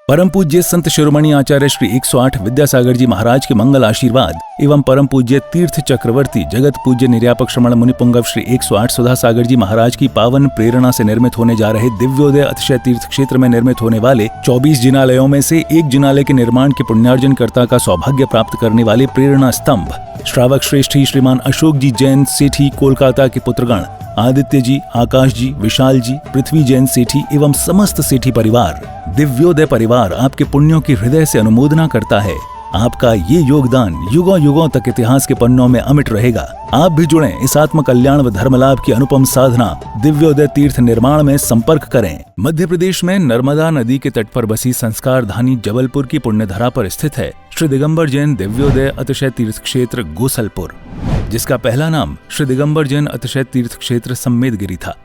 परम पूज्य संत शिरोमणि आचार्य श्री 108 विद्यासागर जी महाराज के मंगल आशीर्वाद एवं परम पूज्य तीर्थ चक्रवर्ती जगत पूज्य निर्यापक श्रमण मुनिपुंगव श्री 108 सुधा सागर जी महाराज की पावन प्रेरणा से निर्मित होने जा रहे दिव्योदय अतिशय तीर्थ क्षेत्र में निर्मित होने वाले 24 जिनालयों में से एक जिनालय के निर्माण के पुण्यार्जन कर्ता का सौभाग्य प्राप्त करने वाले प्रेरणा स्तंभ श्रावक श्रेष्ठी श्रीमान अशोक जी जैन सेठी कोलकाता के पुत्रगण आदित्य जी, आकाश जी, विशाल जी, पृथ्वी जैन सेठी एवं समस्त सेठी परिवार, दिव्योदय परिवार आपके पुण्यों की हृदय से अनुमोदना करता है। आपका ये योगदान युगों युगों तक इतिहास के पन्नों में अमिट रहेगा। आप भी जुड़ें इस आत्म कल्याण व धर्म लाभ की अनुपम साधना दिव्योदय तीर्थ निर्माण में संपर्क करें। मध्य प्रदेश में नर्मदा नदी के तट पर बसी संस्कार धानी जबलपुर की पुण्यधरा पर स्थित है श्री दिगंबर जैन दिव्योदय अतिशय तीर्थ क्षेत्र गोसलपुर, जिसका पहला नाम श्री दिगंबर जैन अतिशय तीर्थ क्षेत्र सम्मेदगिरी था।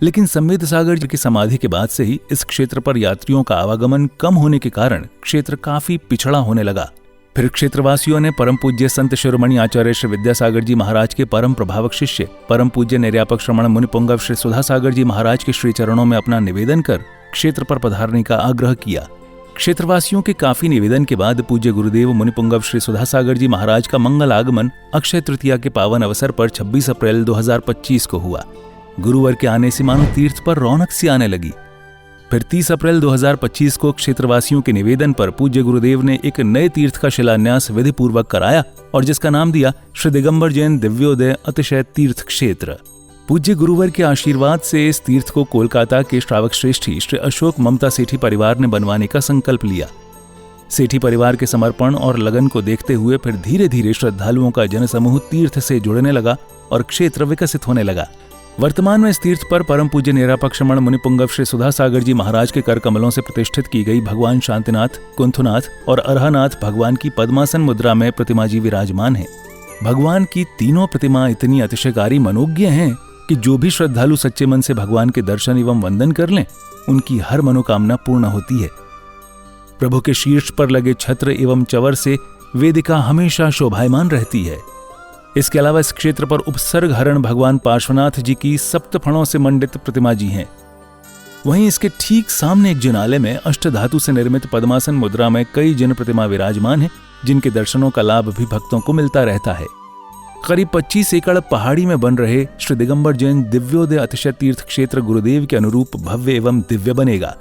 लेकिन सम्मेद सागर जी की समाधि के बाद से ही इस क्षेत्र पर यात्रियों का आवागमन कम होने के कारण क्षेत्र काफी पिछड़ा होने लगा। फिर क्षेत्रवासियों ने परम पूज्य संत शिरोमणि आचार्य श्री विद्यासागर जी महाराज के परम प्रभावक शिष्य परम पूज्य निर्यापक श्रमण मुनिपुंगव श्री सुधा सागर जी महाराज के श्री चरणों में अपना निवेदन कर क्षेत्र पर पधारने का आग्रह किया। क्षेत्रवासियों के काफी निवेदन के बाद पूज्य गुरुदेव मुनिपुंगव श्री सुधा सागर जी महाराज का मंगल आगमन अक्षय तृतीया के पावन अवसर पर 26 अप्रैल 2025 को हुआ। गुरुवार के आने से मानो तीर्थ पर रौनक सी आने लगी। फिर 30 अप्रैल 2025 को क्षेत्रवासियों के निवेदन पर पूज्य गुरुदेव ने एक नए तीर्थ का शिलान्यास विधि पूर्वक कराया और जिसका नाम दिया श्री दिगंबर जैन दिव्योदय अतिशय तीर्थ क्षेत्र। पूज्य गुरुवर के आशीर्वाद से इस तीर्थ को कोलकाता के श्रावक श्रेष्ठी श्री अशोक ममता सेठी परिवार ने बनवाने का संकल्प लिया। सेठी परिवार के समर्पण और लगन को देखते हुए फिर धीरे धीरे श्रद्धालुओं का जनसमूह तीर्थ से जुड़ने लगा और क्षेत्र विकसित होने लगा। वर्तमान में इस तीर्थ पर परम पूज्य निरापक श्रमण मुनिपुंगव श्री सुधा सागर जी महाराज के कर कमलों से प्रतिष्ठित की गई भगवान शांतिनाथ, कुंथुनाथ और अरहनाथ भगवान की पद्मासन मुद्रा में प्रतिमा जी विराजमान है। भगवान की तीनों प्रतिमा इतनी अतिशयकारी मनोज्ञ हैं कि जो भी श्रद्धालु सच्चे मन से भगवान के दर्शन एवं वंदन कर लें, उनकी हर मनोकामना पूर्ण होती है। प्रभु के शीर्ष पर लगे छत्र एवं चवर से वेदिका हमेशा शोभायमान रहती है। इसके अलावा इस क्षेत्र पर उपसर्ग हरण भगवान पार्श्वनाथ जी की सप्तफणों से मंडित प्रतिमा जी हैं। वहीं इसके ठीक सामने एक जिनालय में अष्टधातु से निर्मित पद्मासन मुद्रा में कई जिन प्रतिमा विराजमान हैं, जिनके दर्शनों का लाभ भी भक्तों को मिलता रहता है। करीब 25 एकड़ पहाड़ी में बन रहे श्री दिगंबर जैन दिव्योदय अतिशय तीर्थ क्षेत्र गुरुदेव के अनुरूप भव्य एवं दिव्य बनेगा।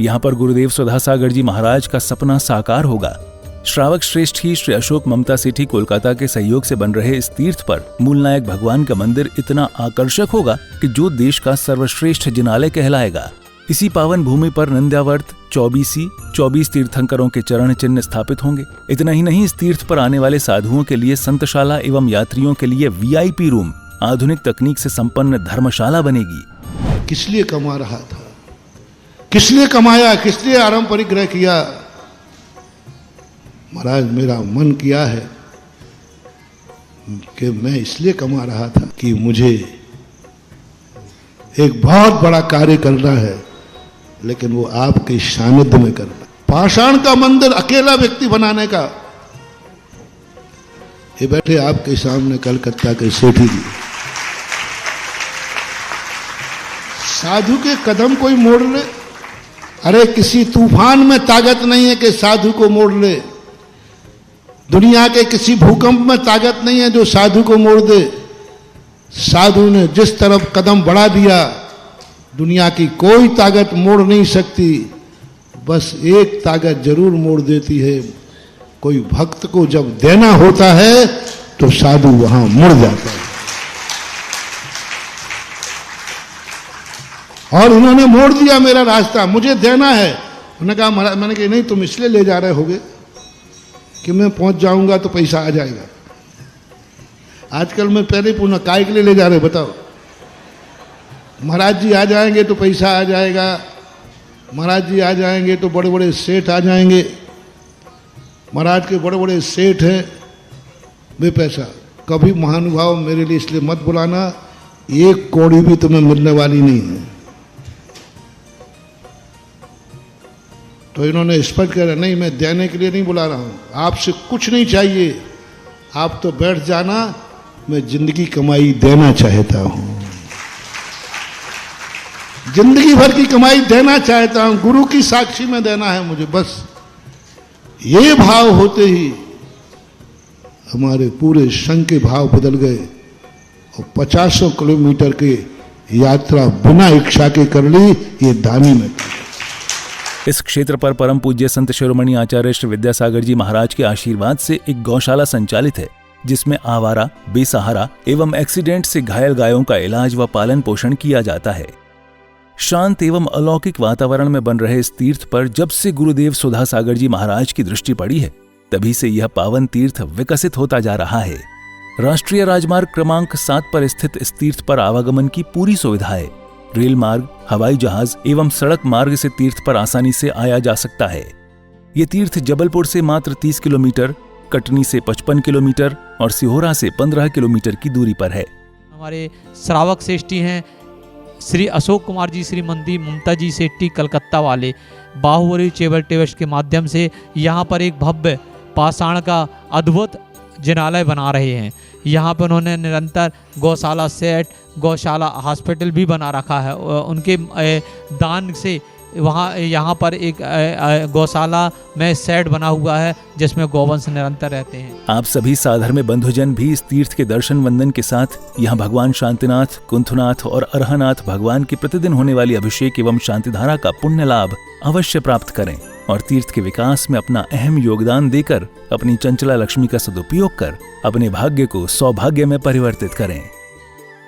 यहाँ पर गुरुदेव सुधा सागर जी महाराज का सपना साकार होगा। श्रावक श्रेष्ठी श्री अशोक ममता सेठी कोलकाता के सहयोग से बन रहे इस तीर्थ पर मूलनायक भगवान का मंदिर इतना आकर्षक होगा कि जो देश का सर्वश्रेष्ठ जिनालय कहलाएगा। इसी पावन भूमि पर नंद्यावर्त 24 तीर्थंकरों के चरण चिन्ह स्थापित होंगे। इतना ही नहीं, इस तीर्थ पर आने वाले साधुओं के लिए संतशाला एवं यात्रियों के लिए VIP रूम, आधुनिक तकनीक से संपन्न धर्मशाला बनेगी। किस लिए कमा रहा था, किस लिए कमाया, किस लिए आराम परिग्रह किया? महाराज मेरा मन किया है कि मैं इसलिए कमा रहा था कि मुझे एक बहुत बड़ा कार्य करना है, लेकिन वो आपके सानिध्य में करना। पाषाण का मंदिर अकेला व्यक्ति बनाने का। ये बैठे आपके सामने कलकत्ता के सेठी जी, साधु के कदम कोई मोड़ ले। अरे किसी तूफान में ताकत नहीं है कि साधु को मोड़ ले। दुनिया के किसी भूकंप में ताकत नहीं है जो साधु को मोड़ दे। साधु ने जिस तरफ कदम बढ़ा दिया, दुनिया की कोई ताकत मोड़ नहीं सकती। बस एक ताकत जरूर मोड़ देती है, कोई भक्त को जब देना होता है तो साधु वहां मुड़ जाता है। और उन्होंने मोड़ दिया मेरा रास्ता, मुझे देना है। उन्होंने कहा महाराज, मैंने कहा नहीं, तुम इसलिए ले जा रहे होगे कि मैं पहुंच जाऊंगा तो पैसा आ जाएगा। आजकल मैं पहले ही पूछना, काय के लिए ले जा रहे बताओ? महाराज जी आ जाएंगे तो पैसा आ जाएगा, महाराज जी आ जाएंगे तो बड़े बड़े सेठ आ जाएंगे। महाराज के बड़े बड़े सेठ हैं, वे पैसा। कभी महानुभाव मेरे लिए इसलिए मत बुलाना, एक कौड़ी भी तुम्हें मिलने वाली नहीं है। तो इन्होंने स्पष्ट कहा, नहीं मैं देने के लिए नहीं बुला रहा हूँ, आपसे कुछ नहीं चाहिए, आप तो बैठ जाना, मैं जिंदगी कमाई देना चाहता हूँ। जिंदगी भर की कमाई देना चाहता हूं, गुरु की साक्षी में देना है मुझे, बस ये भाव होते ही हमारे पूरे संघ के भाव बदल गए और 50 किलोमीटर की यात्रा बिना इच्छा के कर ली, ये दानी में। इस क्षेत्र पर परम पूज्य संत शिरोमणि आचार्य श्री विद्यासागर जी महाराज के आशीर्वाद से एक गौशाला संचालित है, जिसमें आवारा, बेसहारा एवं एक्सीडेंट से घायल गायों का इलाज व पालन पोषण किया जाता है। शांत एवं अलौकिक वातावरण में बन रहे इस तीर्थ पर जब से गुरुदेव सुधा सागर जी महाराज की दृष्टि पड़ी है, तभी से यह पावन तीर्थ विकसित होता जा रहा है। राष्ट्रीय राजमार्ग क्रमांक 7 पर स्थित इस तीर्थ पर आवागमन की पूरी सुविधा है। रेल मार्ग, हवाई जहाज एवं सड़क मार्ग से तीर्थ पर आसानी से आया जा सकता है। ये तीर्थ जबलपुर से मात्र 30 किलोमीटर, कटनी से 55 किलोमीटर और सिहोरा से 15 किलोमीटर की दूरी पर है। हमारे श्रावक श्रेष्ठी हैं श्री अशोक कुमार जी, श्रीमती ममता जी सेट्टी कलकत्ता वाले, बाहुबली चेबल टेवश के माध्यम से यहाँ पर एक भव्य पाषाण का अद्भुत जिनालय बना रहे हैं। यहाँ पर उन्होंने निरंतर गौशाला सेट, गौशाला हॉस्पिटल भी बना रखा है। उनके दान से वहाँ यहाँ पर एक गौशाला में सेट बना हुआ है जिसमें गौवंश निरंतर रहते हैं। आप सभी साधर्म्य बंधुजन भी इस तीर्थ के दर्शन वंदन के साथ यहाँ भगवान शांतिनाथ, कुंथनाथ और अरहनाथ भगवान की प्रतिदिन होने वाली अभिषेक एवं शांतिधारा का पुण्य लाभ अवश्य प्राप्त करें और तीर्थ के विकास में अपना अहम योगदान देकर अपनी चंचला लक्ष्मी का सदुपयोग कर अपने भाग्य को सौभाग्य में परिवर्तित करें।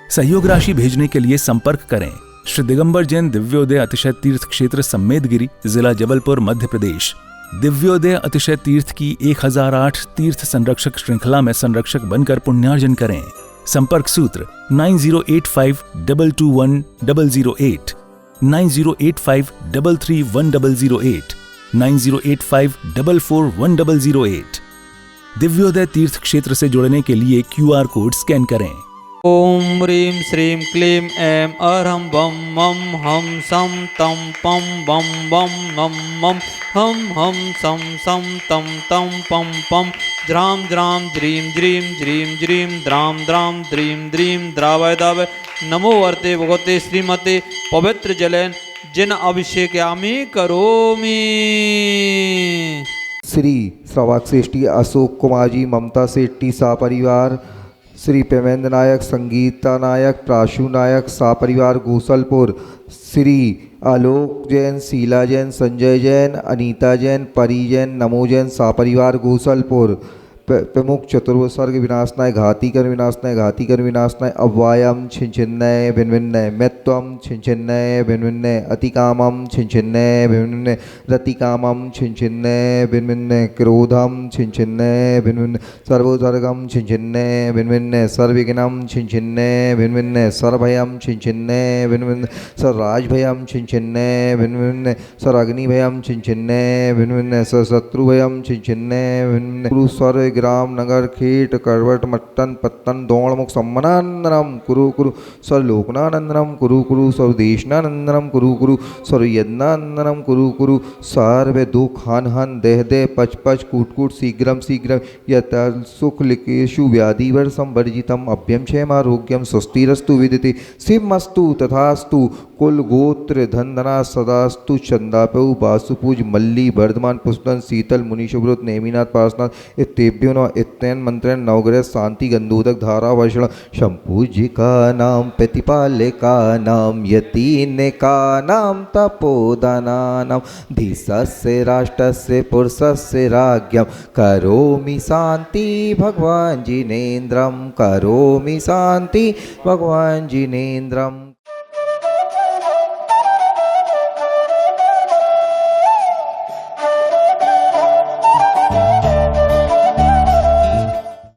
सहयोग राशि भेजने के लिए संपर्क करें श्री दिगंबर जैन दिव्योदय अतिशय तीर्थ क्षेत्र सम्मेदगिरी, जिला जबलपुर, मध्य प्रदेश। दिव्योदय अतिशय तीर्थ की 1008 तीर्थ संरक्षक श्रृंखला में संरक्षक बनकर पुण्यार्जन करें। संपर्क सूत्र 9085221008, 9085331008, 9085441008। दिव्योदय तीर्थ क्षेत्र से जुड़ने के लिए QR कोड स्कैन करें। ओम ह्रीं श्रीं क्लीं ऐं अरहं बम मम हम सम तम पम बम बम मम मम हम सम सम तम तम पम पम द्राम द्राम द्रीं ज्रीं ज्रीं ज्रीं द्राम द्राम द्रीं द्रीं द्रावय दावय नमो वर्ते भगवते श्रीमते पवित्र जलेन जिन अभिषेक्यामि करोमि। श्री श्रावक श्रेष्ठी अशोक कुमार जी, ममता सेट्टी सापरिवार, श्री प्रेमेंद्र नायक, संगीता नायक, प्राशु नायक सापरिवार गोसलपुर, श्री आलोक जैन, शीला जैन, संजय जैन, अनीता जैन, परी जैन, नमो जैन सापरिवार गोसलपुर। प्रमुख चतुर्वसर्ग विनाशनाय घातीकर विनाशनाय घातीकर विनाशनाय अव्वायम छिन्नय भिन्नय मेत्वम छिन्नय भिन्नय अतिकामम छिन्नय भिन्नय रतिकामम छिन्नय भिन्नय क्रोधम छिन्नय भिन्नय सर्वोसर्गम छिन्नय भिन्नय सर्वविघ्नम छिन्नय भिन्नय सर्वभयम छिन्नय भिन्नय सर्वराजभयम छिन्नय भिन्नय सर्वाग्निभयम छिन्नय भिन्नय सर्वशत्रुभयम छिन्नय भिन्नय गुरु स्वर ग्राम नगर खेट करवट मट्टन पत्तन दौड़ मुख सम्मनानंदनम कुरु कुरु सर्वलोकनानंदनम कुरु कुरु सर्वदेशनानंदनम कुरु कुरु सर्वयज्ञानंदनम कुरु कुरु सर्व दुख हन हन देह देह पच पच कूट कूट शीघ्रम शीघ्रम यत सुख लिकेशु व्याधिवर संवर्जितम अभ्यम क्षेमारोग्यम स्वस्तिरस्तु विदिते सिमस्तु तथास्तु कुल गोत्र धन धना सदास्तु चंदापौ वासुपूज मल्ली वर्धमान पुष्पन शीतल मुनि शुभ्रुत नेमिनाथ पार्शनाथ इत्येभ्यो न इत्येन मंत्रेण नवग्रह शांति गंधोदक धारा वर्षण शंपूजिका नाम प्रतिपालिका नाम यतीनिका नाम तपोदना नाम धीसस्य राष्ट्रस्य पुरुषस्य राज्ञम करोमि शांति भगवान जिनेन्द्रम करोमि शांति भगवान जिनेन्द्रम।